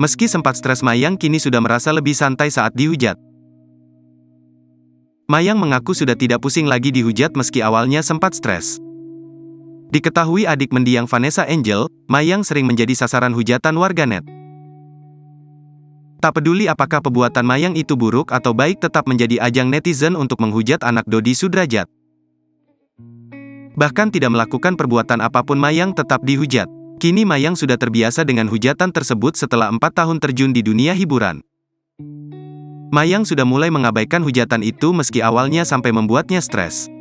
Meski sempat stres, Mayang kini sudah merasa lebih santai saat dihujat. Mayang mengaku sudah tidak pusing lagi dihujat meski awalnya sempat stres. Diketahui adik mendiang Vanessa Angel, Mayang sering menjadi sasaran hujatan warganet. Tak peduli apakah perbuatan Mayang itu buruk atau baik, tetap menjadi ajang netizen untuk menghujat anak Dodi Sudrajat. Bahkan tidak melakukan perbuatan apapun, Mayang tetap dihujat. Kini Mayang sudah terbiasa dengan hujatan tersebut setelah 4 tahun terjun di dunia hiburan. Mayang sudah mulai mengabaikan hujatan itu meski awalnya sampai membuatnya stres.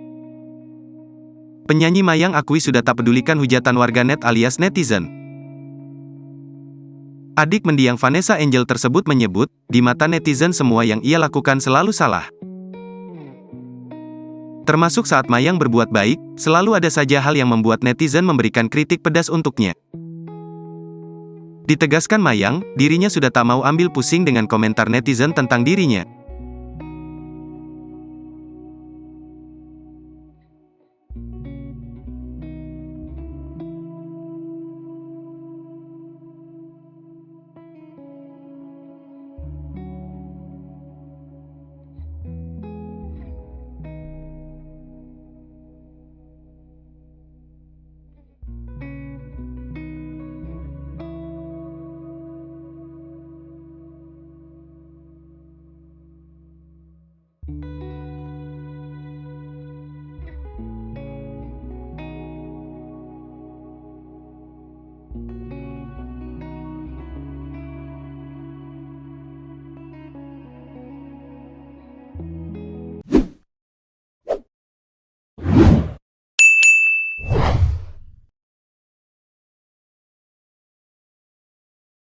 Penyanyi Mayang akui sudah tak pedulikan hujatan warganet alias netizen. Adik mendiang Vanessa Angel tersebut menyebut, di mata netizen semua yang ia lakukan selalu salah. Termasuk saat Mayang berbuat baik, selalu ada saja hal yang membuat netizen memberikan kritik pedas untuknya. Ditegaskan Mayang, dirinya sudah tak mau ambil pusing dengan komentar netizen tentang dirinya.